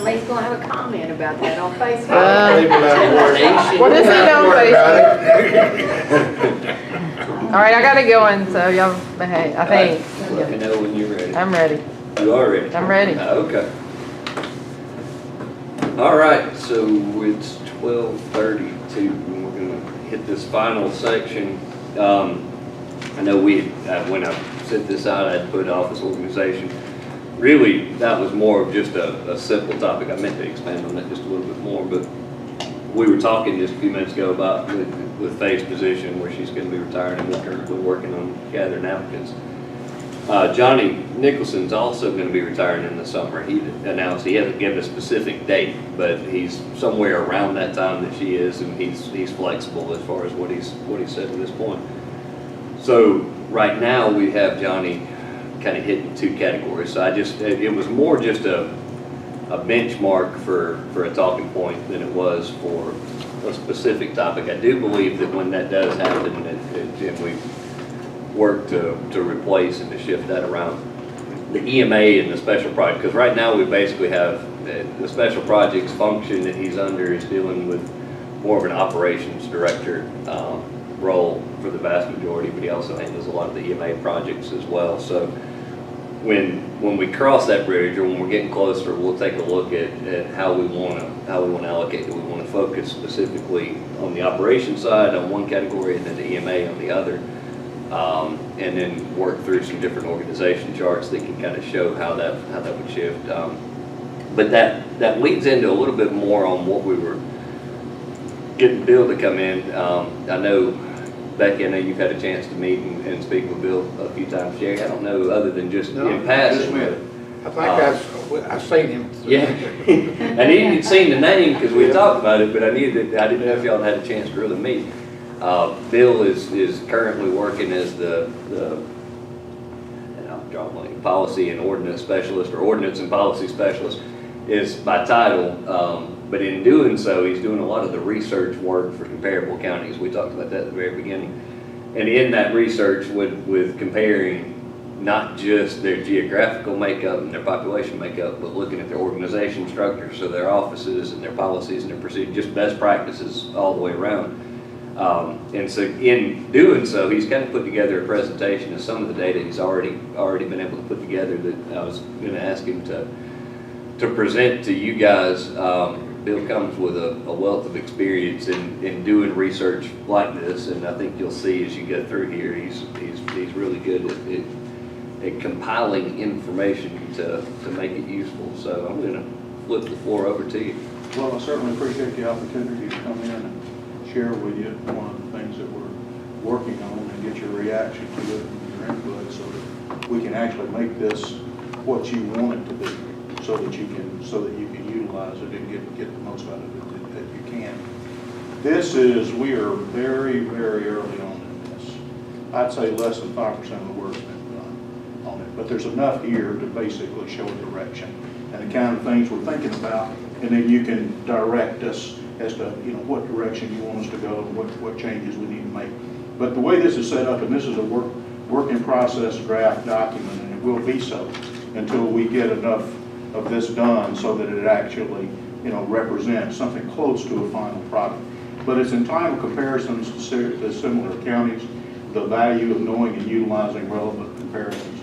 somebody's gonna have a comment about that on Facebook. What is he on Facebook? All right, I gotta go in, so y'all behave, I think. Let me know when you're ready. I'm ready. You are ready? I'm ready. Okay. All right, so it's 12:32, and we're gonna hit this final section. I know when I sent this out, I'd put office organization. Really, that was more of just a simple topic. I meant to expand on that just a little bit more, but we were talking just a few minutes ago about with Faye's position where she's going to be retiring, and we're currently working on gathering applicants. Johnny Nicholson's also going to be retiring in the summer. He announced he hasn't given a specific date, but he's somewhere around that time that she is, and he's flexible as far as what he's said at this point. So right now we have Johnny kind of hitting two categories. So it was more just a benchmark for a talking point than it was for a specific topic. I do believe that when that does happen, and we work to replace and to shift that around, the EMA and the special project, because right now we basically have the special projects function that he's under is dealing with more of an operations director role for the vast majority, but he also handles a lot of the EMA projects as well. So when we cross that bridge, or when we're getting closer, we'll take a look at how we want to allocate. Do we want to focus specifically on the operations side on one category, and then the EMA on the other, and then work through some different organization charts that can kind of show how that would shift. But that leads into a little bit more on what we were getting Bill to come in. I know, Becky, I know you've had a chance to meet and speak with Bill a few times. Jerry, I don't know other than just in passing. I think I've seen him. Yeah, I knew you'd seen the name because we talked about it, but I didn't know if y'all had a chance to really meet. Bill is currently working as the and I'll draw a blank, policy and ordinance specialist, or ordinance and policy specialist is by title. But in doing so, he's doing a lot of the research work for comparable counties. We talked about that at the very beginning. And in that research with comparing not just their geographical makeup and their population makeup, but looking at their organization structure, so their offices and their policies and their procedures, just best practices all the way around. And so in doing so, he's kind of put together a presentation of some of the data he's already been able to put together that I was going to ask him to present to you guys. Bill comes with a wealth of experience in doing research like this, and I think you'll see as you go through here, he's really good at compiling information to make it useful. So I'm going to flip the floor over to you. Well, I certainly appreciate the opportunity to come in and share with you one of the things that we're working on and get your reaction to it and your input, so that we can actually make this what you want it to be, so that you can utilize it and get the most out of it that you can. We are very, very early on in this. I'd say less than 5% of the work's been done on it, but there's enough here to basically show a direction and the kind of things we're thinking about, and then you can direct us as to what direction you want us to go and what changes we need to make. But the way this is set up, and this is a work in process draft document, and it will be so until we get enough of this done so that it actually represents something close to a final product. But it's entitled Comparisons to Similar Counties, the Value of Knowing and Utilizing Relevant Comparisons.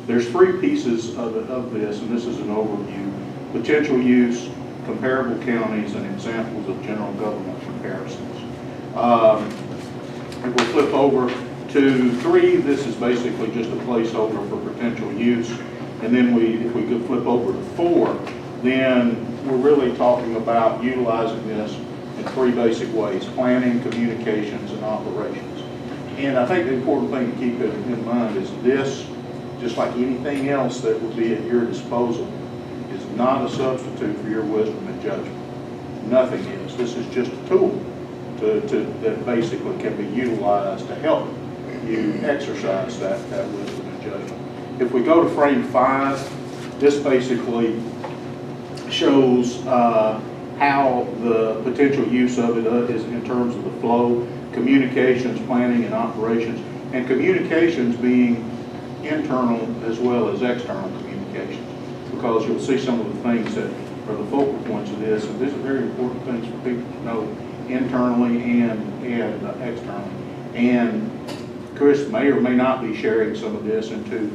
There's 3 pieces of this, and this is an overview: potential use, comparable counties, and examples of general government comparisons. And we'll flip over to 3. This is basically just a placeholder for potential use. And then if we could flip over to 4, then we're really talking about utilizing this in 3 basic ways: planning, communications, and operations. And I think the important thing to keep in mind is this, just like anything else that would be at your disposal, is not a substitute for your wisdom and judgment. Nothing is. This is just a tool that basically can be utilized to help you exercise that wisdom and judgment. If we go to frame 5, this basically shows how the potential use of it is in terms of the flow, communications, planning, and operations, and communications being internal as well as external communications, because you'll see some of the things that are the focal points of this, and these are very important things for people to know internally and externally. And Kris may or may not be sharing some of this into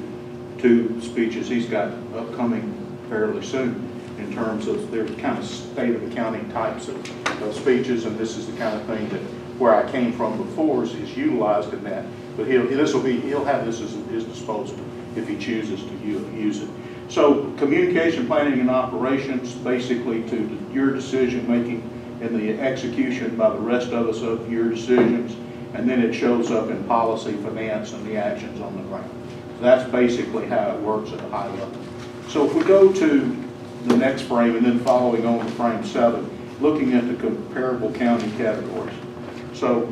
two speeches he's got upcoming fairly soon in terms of their kind of state of the county types of speeches, and this is the kind of thing that where I came from before is utilized in that. But he'll have this at his disposal if he chooses to use it. So communication, planning, and operations, basically to your decision making and the execution by the rest of us of your decisions, and then it shows up in policy, finance, and the actions on the ground. So that's basically how it works at a high level. So if we go to the next frame and then following on to frame 7, looking at the comparable county categories. So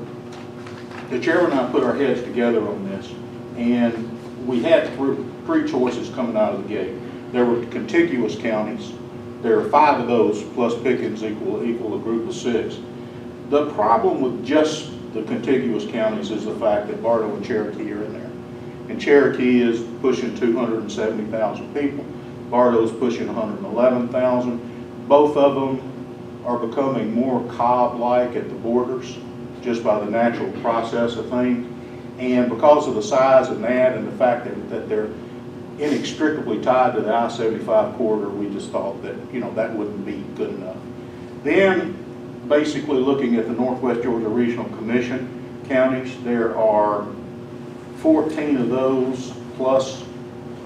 the chairman and I put our heads together on this, and we had three choices coming out of the gate. There were contiguous counties. There are 5 of those plus Pickens equal a group of 6. The problem with just the contiguous counties is the fact that Bartow and Cherokee are in there. And Cherokee is pushing 270,000 people. Bartow's pushing 111,000. Both of them are becoming more Cobb-like at the borders just by the natural process of things. And because of the size of that and the fact that they're inextricably tied to the I-75 corridor, we just thought that, that wouldn't be good enough. Then, basically looking at the Northwest Georgia Regional Commission counties, there are 14 of those plus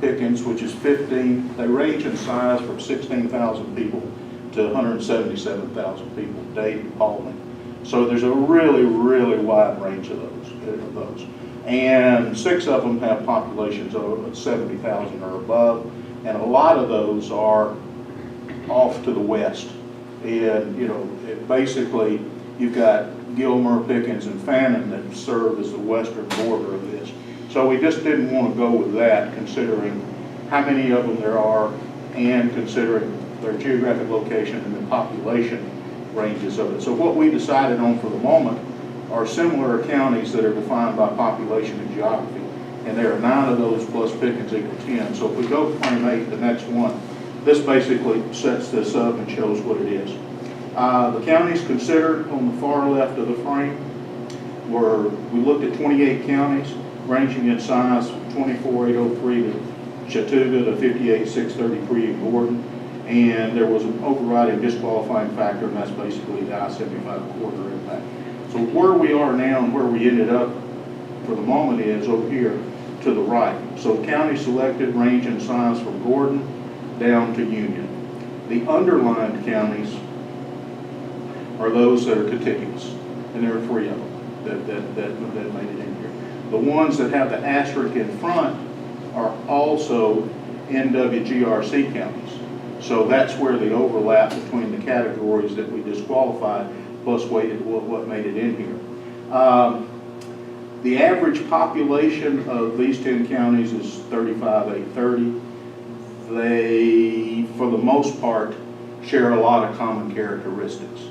Pickens, which is 15. They range in size from 16,000 people to 177,000 people, Dade and Paula. So there's a really, really wide range of those. And 6 of them have populations of 70,000 or above, and a lot of those are off to the west. And basically you've got Gilmer, Pickens, and Fannin that serve as the western border of this. So we just didn't want to go with that, considering how many of them there are and considering their geographic location and the population ranges of it. So what we decided on for the moment are similar counties that are defined by population and geography. And there are 9 of those plus Pickens equal 10. So if we go to frame 8, the next one, this basically sets this up and shows what it is. The counties considered on the far left of the frame we looked at 28 counties ranging in size from 24,803 to Chattooga to 58,633 in Gordon. And there was an overriding disqualifying factor, and that's basically the I-75 corridor impact. So where we are now and where we ended up for the moment is over here to the right. So county selected range in size from Gordon down to Union. The underlined counties are those that are contiguous, and there are 3 of them that made it in here. The ones that have the asterisk in front are also NWGRC counties. So that's where the overlap between the categories that we disqualified plus what made it in here. The average population of these 10 counties is 35,830. They, for the most part, share a lot of common characteristics.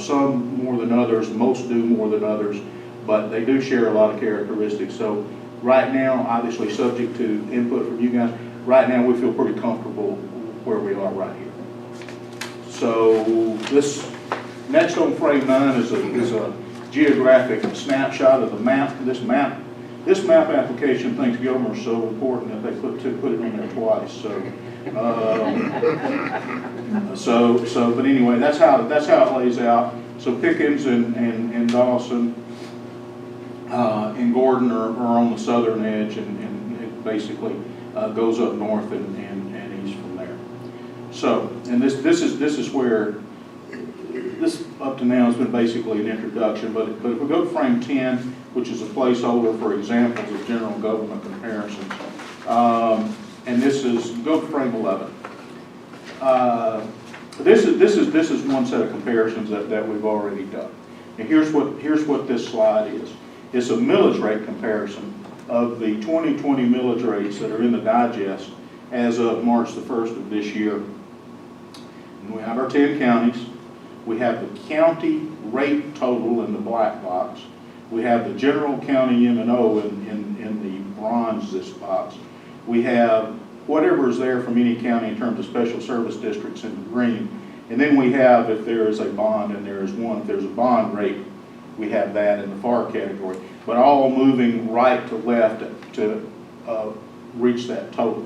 Some more than others, most do more than others, but they do share a lot of characteristics. So right now, obviously subject to input from you guys, right now we feel pretty comfortable where we are right here. So this next on frame 9 is a geographic snapshot of the map. This map application thinks Gilmer is so important that they put it in there twice. But anyway, that's how it lays out. So Pickens and Dawson and Gordon are on the southern edge, and it basically goes up north and east from there. So, and this is where this up to now has been basically an introduction, but if we go to frame 10, which is a placeholder for examples of general government comparisons, and this is, go to frame 11. This is one set of comparisons that we've already done. And here's what this slide is. It's a millage rate comparison of the 2020 millage rates that are in the digest as of March the 1st of this year. And we have our 10 counties. We have the county rate total in the black box. We have the general county M&O in the bronze this box. We have whatever is there from any county in terms of special service districts in the green. And then we have, if there is a bond, and there is one, if there's a bond rate, we have that in the FAR category. But all moving right to left to reach that total.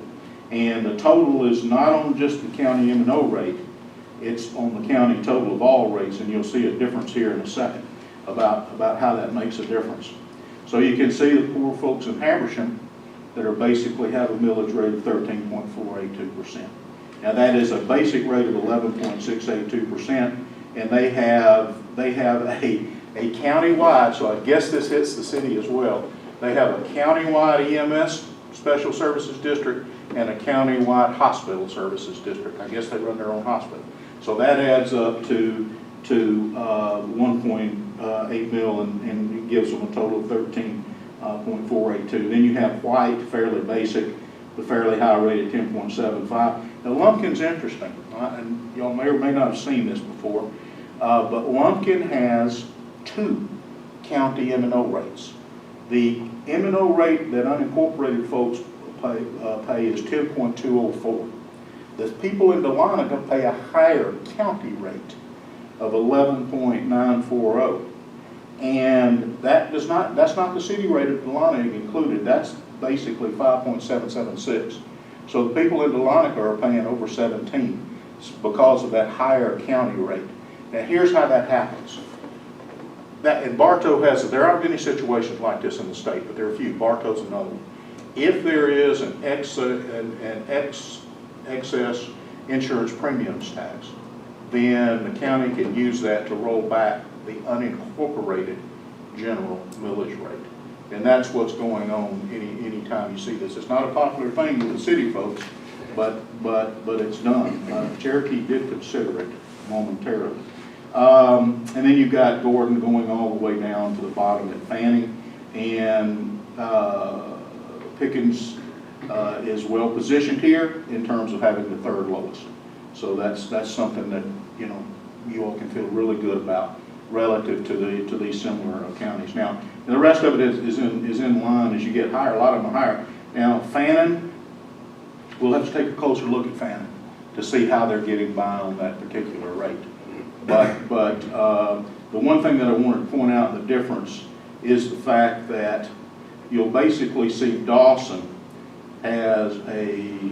And the total is not on just the county M&O rate, it's on the county total of all rates, and you'll see a difference here in a second about how that makes a difference. So you can see the poor folks in Habersham that are basically have a millage rate of 13.482%. Now that is a basic rate of 11.682%, and they have a countywide, so I guess this hits the city as well. They have a countywide EMS special services district and a countywide hospital services district. I guess they run their own hospital. So that adds up to 1.8 mil and it gives them a total of 13.482. Then you have white, fairly basic, the fairly high rate at 10.75. Now Lumpkin's interesting, and y'all may or may not have seen this before, but Lumpkin has 2 county M&O rates. The M&O rate that unincorporated folks pay is 10.204. The people in Dahlonega pay a higher county rate of 11.940. And that's not the city rate of Dahlonega included. That's basically 5.776. So the people in Dahlonega are paying over 17 because of that higher county rate. Now here's how that happens. And Bartow has, there aren't many situations like this in the state, but there are a few. Bartow's another one. If there is an excess insurance premiums tax, then the county can use that to roll back the unincorporated general millage rate. And that's what's going on any time you see this. It's not a popular thing with the city folks, but it's done. Cherokee did consider it momentarily. And then you've got Gordon going all the way down to the bottom at Fanning, and Pickens is well positioned here in terms of having the 3rd lowest. So that's something that you all can feel really good about relative to these similar counties. Now the rest of it is in line as you get higher. A lot of them are higher. Now Fannin, we'll have to take a closer look at Fannin to see how they're getting by on that particular rate. But the one thing that I wanted to point out, the difference, is the fact that you'll basically see Dawson has a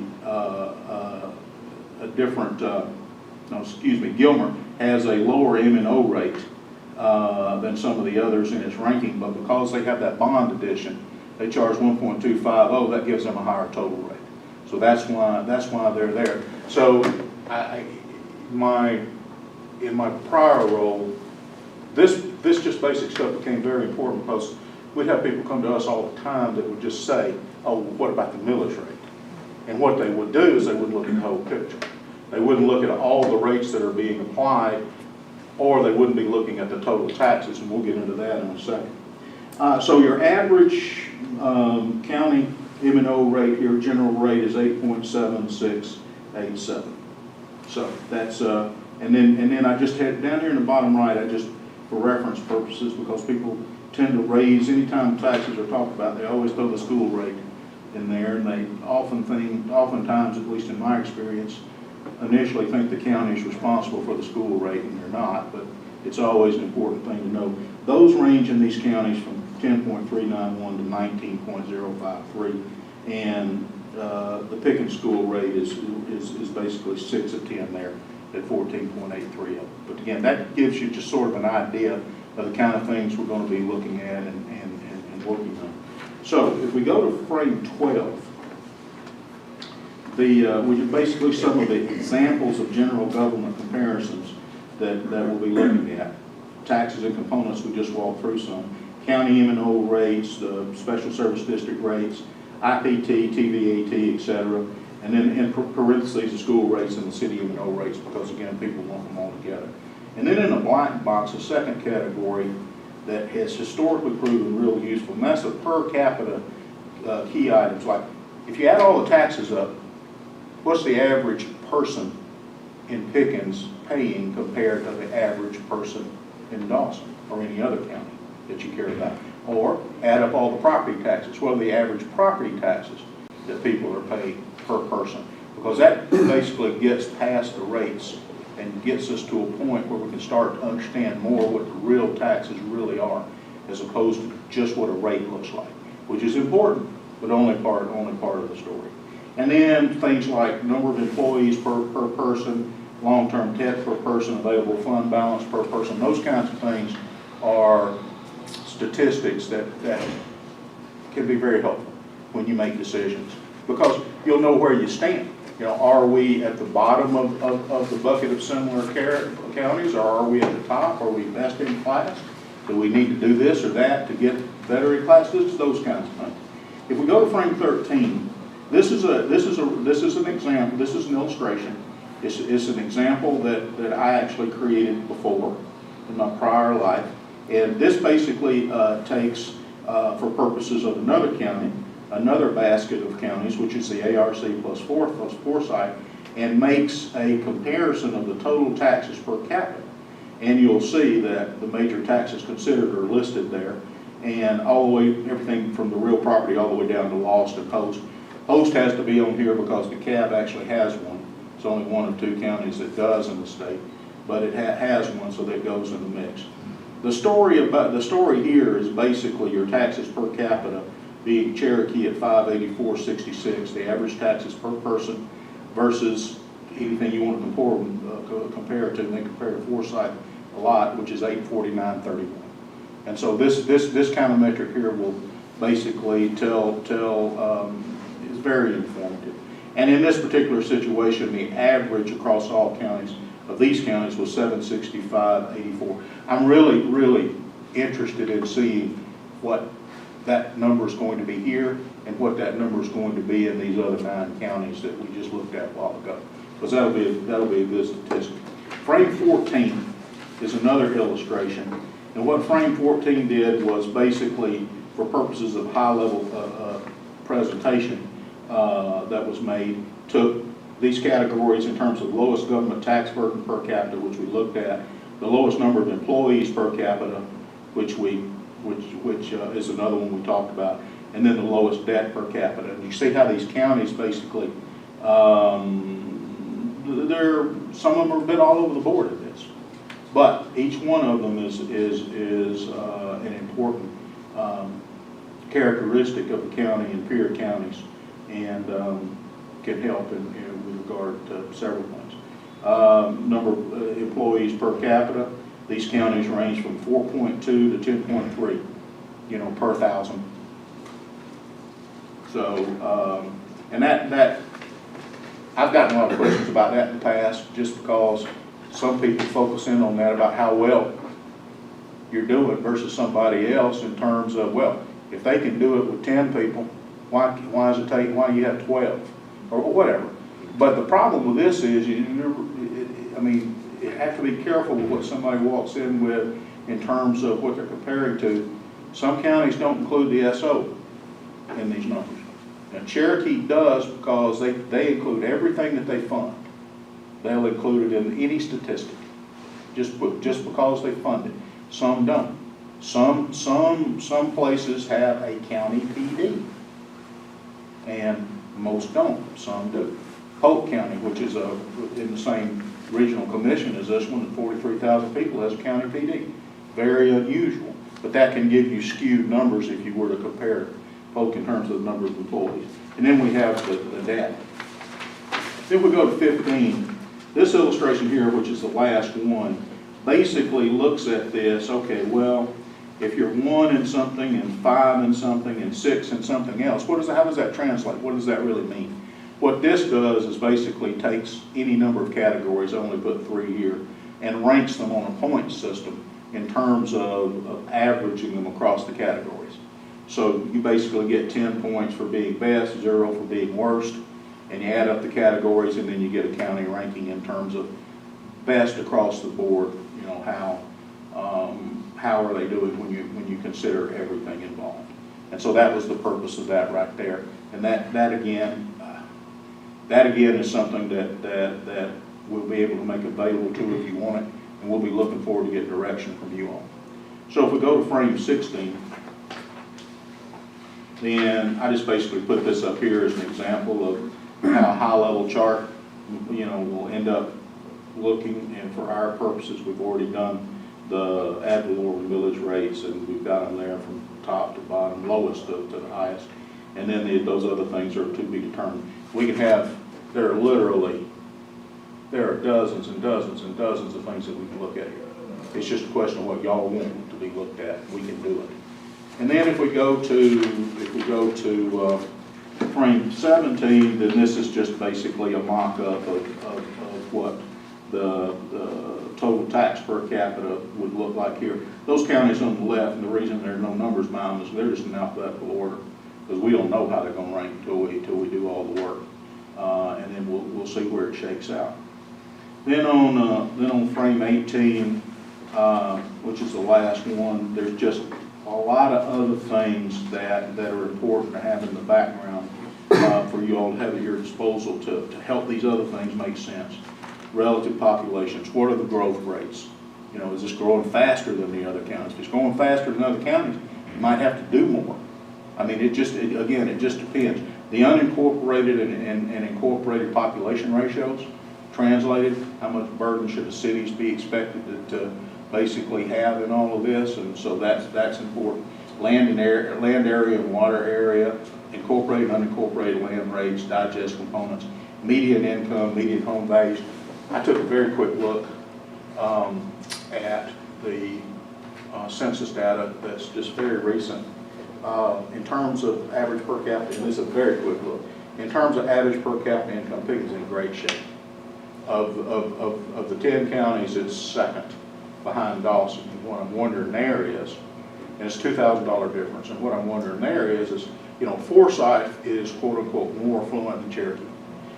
different, Gilmer has a lower M&O rate than some of the others in its ranking, but because they have that bond addition, they charge 1.250, that gives them a higher total rate. So that's why they're there. So in my prior role, this just basic stuff became very important because we'd have people come to us all the time that would just say, oh, what about the millage rate? And what they would do is they wouldn't look at the whole picture. They wouldn't look at all the rates that are being applied, or they wouldn't be looking at the total taxes, and we'll get into that in a second. So your average county M&O rate, your general rate is 8.7687. So that's and then I just had down here in the bottom right, I just, for reference purposes, because people tend to raise, anytime taxes are talked about, they always throw the school rate in there, and they oftentimes, at least in my experience, initially think the county is responsible for the school rate, and they're not, but it's always an important thing to know. Those range in these counties from 10.391 to 19.053, and the Pickens school rate is basically 6 of 10 there at 14.83. But again, that gives you just sort of an idea of the kind of things we're going to be looking at and working on. So if we go to frame 12, which is basically some of the examples of general government comparisons that we'll be looking at. Taxes and components, we just walked through some. County M&O rates, the special service district rates, IPT, TVAT, etc. And then in parentheses, the school rates and the city M&O rates, because again, people lump them all together. And then in the black box, a second category that has historically proven really useful, and that's the per capita key items. Like, if you add all the taxes up, what's the average person in Pickens paying compared to the average person in Dawson or any other county that you care about? Or add up all the property taxes. What are the average property taxes that people are paying per person. Because that basically gets past the rates and gets us to a point where we can start to understand more what the real taxes really are, as opposed to just what a rate looks like, which is important, but only part of the story. And then things like number of employees per person, long-term debt per person, available fund balance per person, those kinds of things are statistics that can be very helpful when you make decisions, because you'll know where you stand. You know, are we at the bottom of the bucket of similar counties, or are we at the top? Are we best in class? Do we need to do this or that to get better in class? Those kinds of things. If we go to frame 13, this is an example. This is an illustration. It's an example that I actually created before in my prior life, and this basically takes, for purposes of another county, another basket of counties, which is the ARC plus Foresight, and makes a comparison of the total taxes per capita. And you'll see that the major taxes considered are listed there, and all the way, everything from the real property all the way down to lost and host. Host has to be on here because the CAB actually has one. It's only one of 2 counties that does in the state, but it has one, so that goes in the mix. The story here is basically your taxes per capita being Cherokee at $584.66, the average taxes per person, versus anything you want to compare to, and they compare to Foresight a lot, which is $849.31. And so this kind of metric here will basically is very informative. And in this particular situation, the average across all counties of these counties was $765.84. I'm really, really interested in seeing what that number is going to be here and what that number is going to be in these other 9 counties that we just looked at a while ago, because that'll be a good statistic. Frame 14 is another illustration, and what frame 14 did was basically, for purposes of high-level presentation that was made, took these categories in terms of lowest government tax burden per capita, which we looked at, the lowest number of employees per capita, which is another one we talked about, and then the lowest debt per capita. And you see how these counties basically, some of them are a bit all over the board in this, but each one of them is an important characteristic of the county and peer counties, and can help with regard to several things. Number of employees per capita, these counties range from 4.2 to 10.3, per 1,000. So, and that I've gotten a lot of questions about that in the past, just because some people focus in on that about how well you're doing versus somebody else in terms of, well, if they can do it with 10 people, why do you have 12 or whatever? But the problem with this is, you have to be careful with what somebody walks in with in terms of what they're comparing to. Some counties don't include the SO in these numbers. Now Cherokee does, because they include everything that they fund. They'll include it in any statistic, just because they fund it. Some don't. Some places have a county PD, and most don't. Some do. Polk County, which is in the same regional commission as this one, 43,000 people, has a county PD. Very unusual, but that can give you skewed numbers if you were to compare Polk in terms of the number of employees. And then we have the data. Then we go to 15. This illustration here, which is the last one, basically looks at this, okay, well, if you're 1 in something and 5 in something and 6 in something else, how does that translate? What does that really mean? What this does is basically takes any number of categories, I only put 3 here, and ranks them on a point system in terms of averaging them across the categories. So you basically get 10 points for being best, 0 for being worst, and you add up the categories, and then you get a county ranking in terms of best across the board. How are they doing when you consider everything involved? And so that was the purpose of that right there. And that again is something that we'll be able to make available to you if you want it, and we'll be looking forward to get direction from you all. So if we go to frame 16, then I just basically put this up here as an example high-level chart, you know, will end up looking, and for our purposes, we've already done the ad valorem millage rates, and we've got them there from top to bottom, lowest to the highest. And then those other things are to be determined. We can have, there are dozens and dozens and dozens of things that we can look at here. It's just a question of what y'all want to be looked at. We can do it. And then if we go to frame 17, then this is just basically a mock-up of what the total tax per capita would look like here. Those counties on the left, and the reason there are no numbers by them is they're just in alphabetical order, because we don't know how they're going to rank until we do all the work, and then we'll see where it shakes out. Then on frame 18, which is the last one, there's just a lot of other things that are important to have in the background for you all to have at your disposal to help these other things make sense. Relative populations, what are the growth rates? You know, is this growing faster than the other counties? If it's growing faster than other counties, you might have to do more. I mean, it just depends. The unincorporated and incorporated population ratios, translated, how much burden should the cities be expected to basically have in all of this, and so that's important. Land area and water area, incorporated and unincorporated land rates, digest components, median income, median home values. I took a very quick look at the census data that's just very recent. In terms of average per capita, and this is a very quick look, in terms of average per capita income, Pickens is in great shape. Of the 10 counties, it's second behind Dawson. And what I'm wondering there is, and it's $2,000 difference, and what I'm wondering there is, you know, Forsyth is quote unquote more affluent than Cherokee.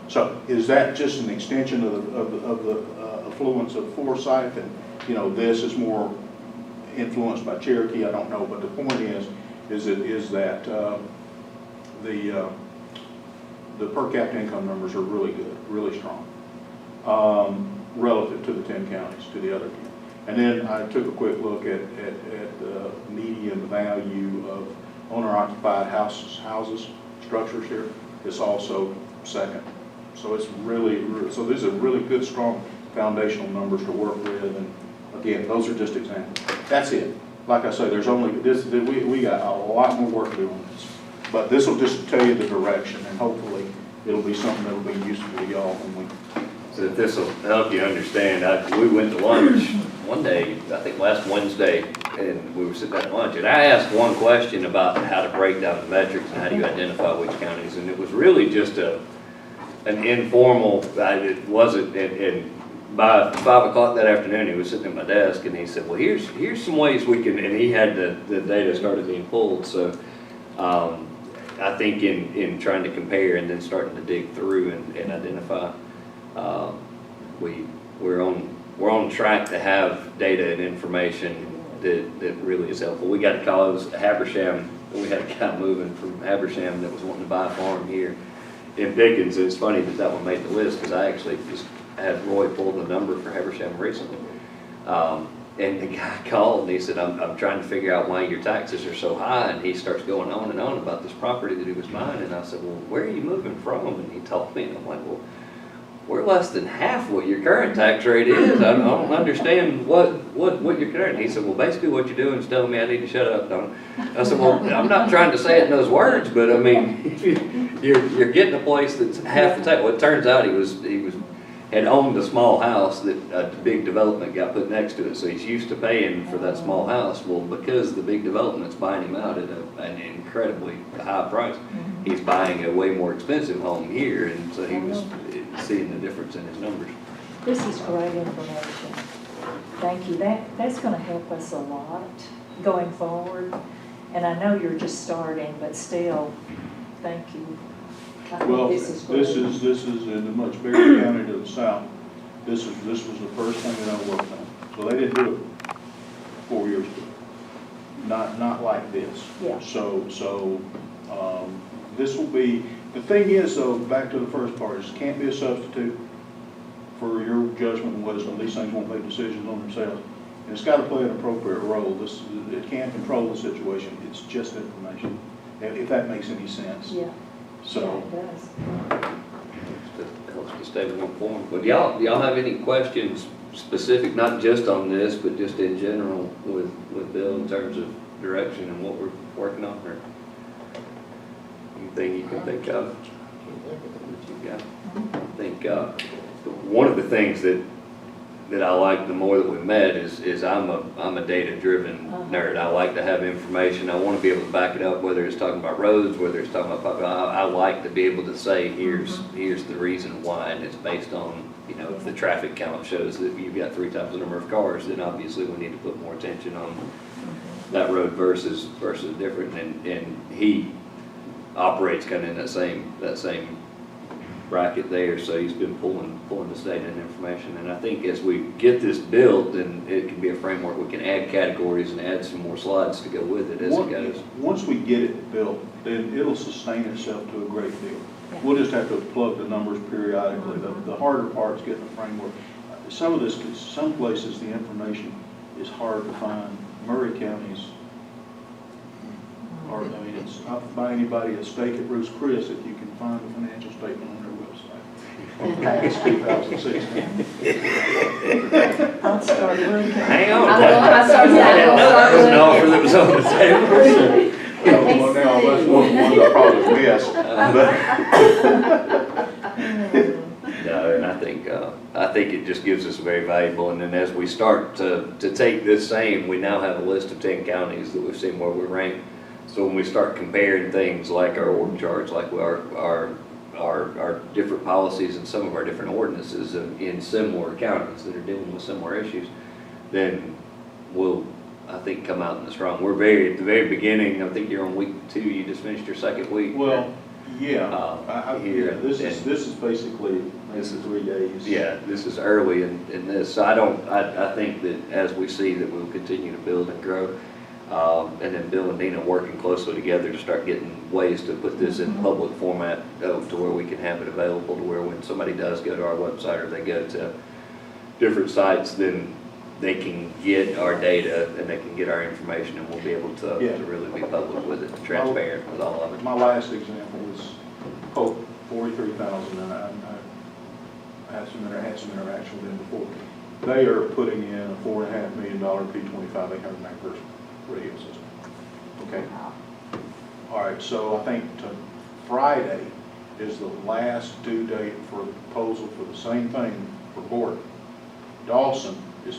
So is that just an extension of the affluence of Forsyth, and you know, this is more influenced by Cherokee? I don't know, but the point is that the per capita income numbers are really good, really strong, relative to the 10 counties, to the other 10. And then I took a quick look at the median value of owner-occupied houses, structures here. It's also second. So it's so these are really good, strong foundational numbers to work with. And again, those are just examples. That's it. Like I say, there's only this. We got a lot more work to do on this, but this will just tell you the direction, and hopefully it'll be something that'll be useful to y'all when we. So if this will help you understand, we went to lunch one day, I think last Wednesday, and we were sitting at lunch, and I asked one question about how to break down the metrics and how do you identify which counties, and it was really just an informal, it wasn't, and by 5 o'clock that afternoon, he was sitting at my desk, and he said, well, here's some ways we can, and he had the data started being pulled, so I think in trying to compare and then starting to dig through and identify, we're on track to have data and information that really is helpful. We got a call, it was Habersham, we had a guy moving from Habersham that was wanting to buy a farm here in Pickens. It's funny that one made the list, because I actually just had Roy pull the number for Habersham recently. And the guy called and he said, I'm trying to figure out why your taxes are so high, and he starts going on and on about this property that he was buying, and I said, well, where are you moving from? And he told me, and I'm like, well, we're less than half what your current tax rate is. I don't understand what your current. He said, well, basically what you're doing is telling me I need to shut up, don't I? I said, well, I'm not trying to say it in those words, but I mean, you're getting a place that's half the tax. Well, it turns out he had owned a small house that a big development got put next to it, so he's used to paying for that small house. Well, because the big development's buying him out at an incredibly high price, he's buying a way more expensive home here, and so he was seeing the difference in his numbers. This is great information. Thank you. That's going to help us a lot going forward. And I know you're just starting, but still, thank you. Well, this is great. This is in a much bigger county to the south. This was the first thing that I worked on. So they didn't do it 4 years ago. Not like this. Yeah. So this will be. The thing is, though, back to the first part, is it can't be a substitute for your judgment and wisdom. These things won't make decisions on themselves. And it's got to play an appropriate role. It can't control the situation. It's just information, if that makes any sense. Yeah. So, yeah, it does. stay more informed. But y'all have any questions specific, not just on this, but just in general with Bill in terms of direction and what we're working on, or anything you can think of? That you got? I think one of the things that I like the more that we met is I'm a data-driven nerd. I like to have information. I want to be able to back it up, whether it's talking about roads, whether it's talking about, I like to be able to say, here's the reason why, and it's based on, you know, if the traffic count shows that you've got 3 times the number of cars, then obviously we need to put more attention on that road versus different, and he operates kind of in that same bracket there, so he's been pulling this data and information, and I think as we get this built, then it can be a framework. We can add categories and add some more slides to go with it as it goes. Once we get it built, then it'll sustain itself to a great deal. We'll just have to plug the numbers periodically. The harder part is getting the framework. Some places the information is hard to find. Murray County's hard. I mean, it's not by anybody at stake at Bruce Chris if you can find a financial statement on their website. It's 2016. I'll start looking. Hang on. I started That was an offer that was on the table. Well, now, that's one I probably missed, No, and I think it just gives us very valuable, and then as we start to take this same, we now have a list of 10 counties that we've seen where we rank. So when we start comparing things like our org charts, like our different policies and some of our different ordinances in similar counties that are dealing with similar issues, then we'll, I think, come out in the strong. We're at the very beginning. I think you're on week 2. You just finished your 2nd week. well, yeah. Here, This is basically This is 3 days. Yeah, this is early in this. So I think that as we see that we'll continue to build and grow, and then Bill and Dina working closely together to start getting ways to put this in public format to where we can have it available, to where when somebody does go to our website or they go to different sites, then they can get our data and they can get our information, and we'll be able to really be public with it, transparent with all of it. My last example was Pope, 43,000, and I had some interaction with them before. They are putting in a $4.5 million P25 800 MHz radio system. Okay. All right. So I think Friday is the last due date for a proposal for the same thing for Gordon. Dawson is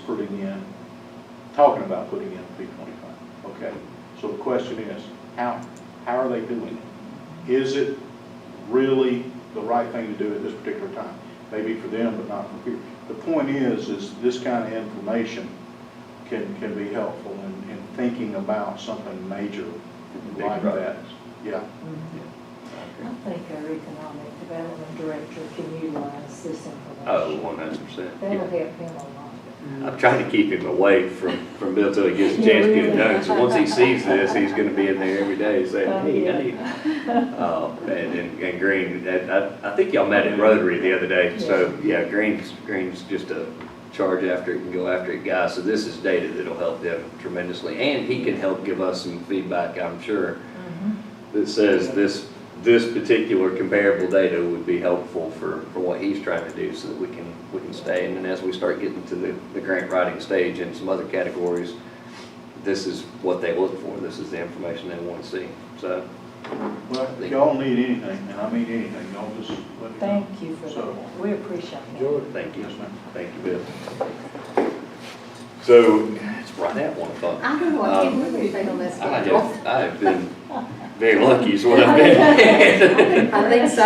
talking about putting in a P25. Okay. So the question is, how are they doing it? Is it really the right thing to do at this particular time? Maybe for them, but not for people. The point is this kind of information can be helpful in thinking about something major like that. Yeah. I think our economic development director can utilize this information. Oh, 100%. That'll help him a lot. I'm trying to keep him away from Bill till he gets a chance to get it done. So once he sees this, he's going to be in there every day saying, hey, and Green, I think y'all met at Rotary the other day. So yeah, Green's just a charge after it and go after it guy. So this is data that'll help them tremendously, and he can help give us some feedback, I'm sure, that says this particular comparable data would be helpful for what he's trying to do, so that we can stay. And then as we start getting to the grant writing stage and some other categories, this is what they look for. This is the information they want to see. So, well, if y'all need anything, and I mean anything, y'all just let me know. Thank you for that. We appreciate that. thank you. Yes, ma'am. Thank you, Bill. So, it's right at 1 o'clock. I don't know, I can't believe anything on this schedule. I have been very lucky is what I've been. I think so.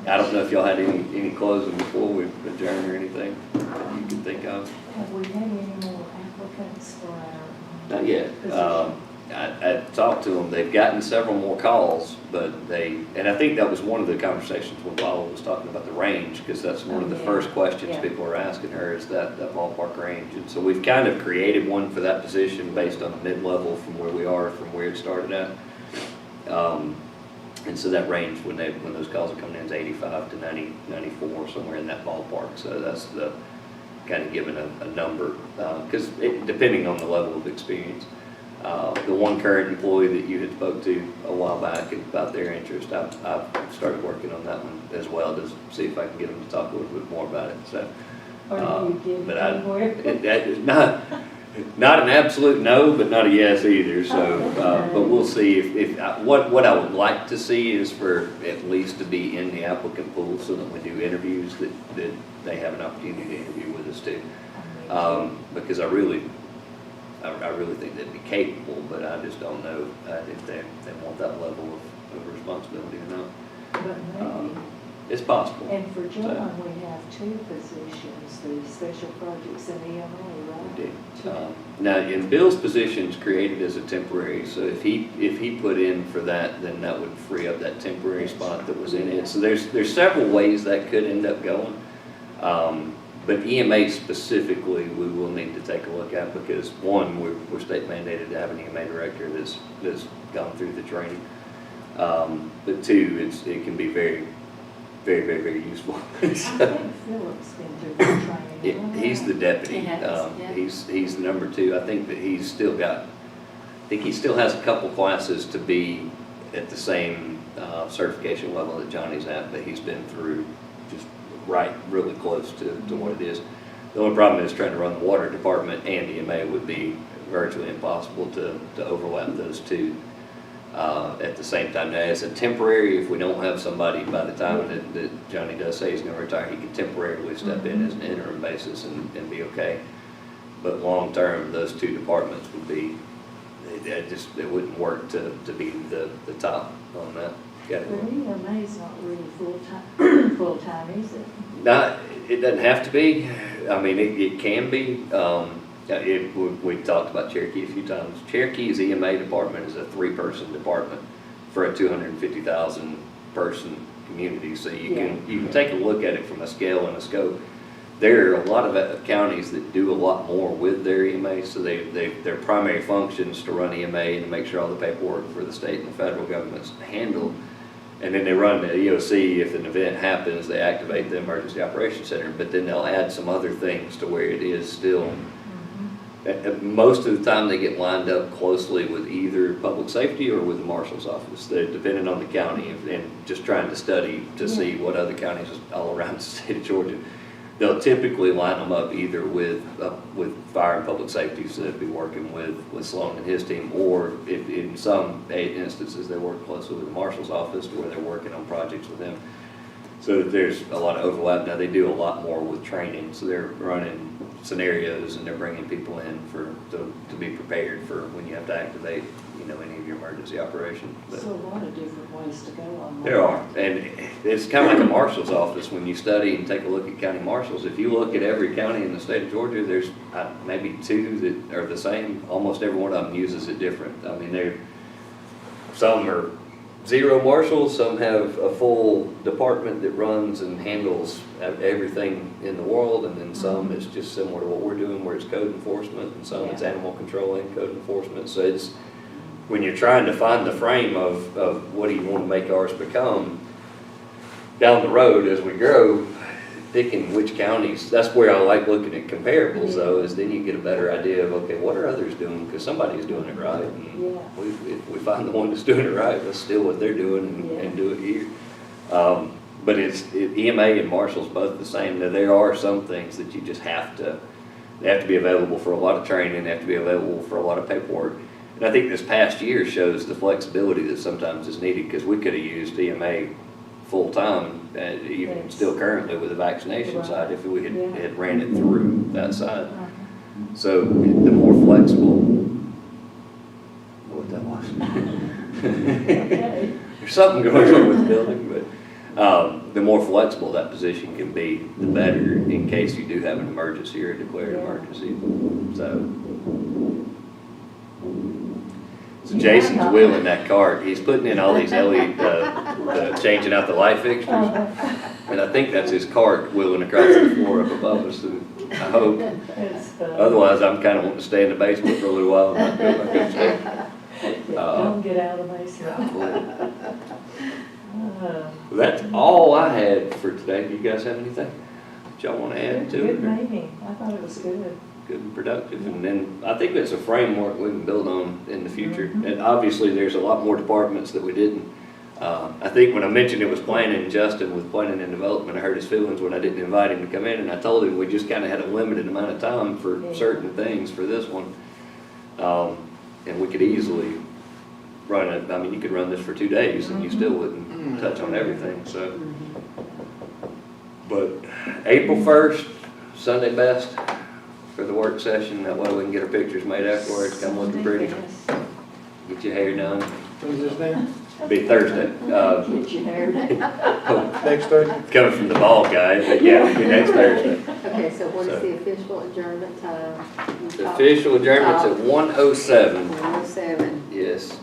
I don't know if y'all had any closing before we adjourn or anything that you can think of. Have we had any more applicants for our? Not yet. Position? I talked to them. They've gotten several more calls, but and I think that was one of the conversations when Paula was talking about the range, because that's one of the first questions people are asking her, is that ballpark range. And so we've kind of created one for that position based on the mid-level from where we are, from where it started at. And so that range when those calls are coming in is 85 to 90, 94, somewhere in that ballpark. So that's the kind of giving a number, because depending on the level of experience. The one current employee that you had spoke to a while back about their interest, I've started working on that one as well to see if I can get them to talk a little bit more about it, so. Or do you get But anywhere? that is not an absolute no, but not a yes either, so, but we'll see what I would like to see is for at least to be in the applicant pool so that when we do interviews that they have an opportunity to interview with us too. Because I really think they'd be capable, but I just don't know if they want that level of responsibility or not. But maybe. It's possible. And for John, we have two positions, the special projects and EMA, right? We did. Now, in Bill's position's created as a temporary, so if he put in for that, then that would free up that temporary spot that was in it. So there's several ways that could end up going. But EMA specifically, we will need to take a look at because one, we're state mandated to have an EMA director that's gone through the training. But two, it can be very, very, very, very useful. I think Phillip's been through the training. He's the deputy. He has, yeah. He's the number two. I think that he still has a couple classes to be at the same certification level that Johnny's at, but he's been through just really close to what it is. The only problem is trying to run the water department and EMA would be virtually impossible to overlap those two at the same time. Now, as a temporary, if we don't have somebody by the time that Johnny does say he's going to retire, he can temporarily step in as an interim basis and be okay. But long term, those two departments would be, it wouldn't work to be the top on that But category. EMA's not really full-time, is it? It doesn't have to be. I mean, it can be. We talked about Cherokee a few times. Cherokee's EMA department is a 3-person department for a 250,000 person community. So you can take a look at it from a scale and a scope. There are a lot of counties that do a lot more with their EMA. So their primary function is to run EMA and to make sure all the paperwork for the state and the federal government's handled. And then they run the EOC. If an event happens, they activate the Emergency Operations Center, but then they'll add some other things to where it is still. Most of the time they get lined up closely with either public safety or with the Marshal's office. They're dependent on the county and just trying to study to see what other counties all around the state of Georgia. They'll typically line them up either with fire and public safety, so they'll be working with Sloan and his team, or if in some instances they work closely with the Marshal's office where they're working on projects with them. So there's a lot of overlap. Now they do a lot more with training, so they're running scenarios and they're bringing people in to be prepared for when you have to activate any of your emergency operations. But So a lot of different ways to go on that. there are, and it's kind of like a marshal's office. When you study and take a look at county marshals, if you look at every county in the state of Georgia, there's maybe 2 that are the same. Almost every one of them uses it different. I mean, some are 0 marshals, some have a full department that runs and handles everything in the world, and then some is just similar to what we're doing where it's code enforcement, and some it's animal control and code enforcement. So it's, when you're trying to find the frame of what do you want to make ours become, down the road as we grow, picking which counties, that's where I like looking at comparables though, is then you get a better idea of, okay, what are others doing? Because somebody's doing it right. And if we find the one that's doing it right, let's steal what they're doing and do it here. But EMA and Marshall's both the same. Now, there are some things that you just they have to be available for a lot of training, they have to be available for a lot of paperwork. And I think this past year shows the flexibility that sometimes is needed, because we could have used EMA full-time, even still currently with the vaccination side, if we had ran it through that side. So the more flexible, what that was. There's something going on with the building, but the more flexible that position can be, the better in case you do have an emergency or a declared emergency. So Jason's wheeling that cart. He's putting in all these LED, changing out the light fixtures. And I think that's his cart wheeling across the floor up above us. And I hope. Otherwise, I'm kind of wanting to stay in the basement for a little while and not go back upstairs. Don't get out of the basement. That's all I had for today. Do you guys have anything that y'all want to add to it? Good meeting. I thought it was good. good and productive. And then I think it's a framework we can build on in the future. And obviously, there's a lot more departments that we didn't. I think when I mentioned it was planning, Justin with planning and development, I hurt his feelings when I didn't invite him to come in, and I told him we just kind of had a limited amount of time for certain things for this one. And we could easily run it, I mean, you could run this for 2 days and you still wouldn't touch on everything, so. But April 1st, Sunday best for the work session, that way we can get our pictures made afterwards, come looking pretty, get your hair done. When's this now? Be Thursday. Get your hair done. Next Thursday? Coming from the ball guy, but yeah, it'll be next Thursday. Okay, so what is the official adjournment time? The official adjournment's at 1:07. 1:07. Yes.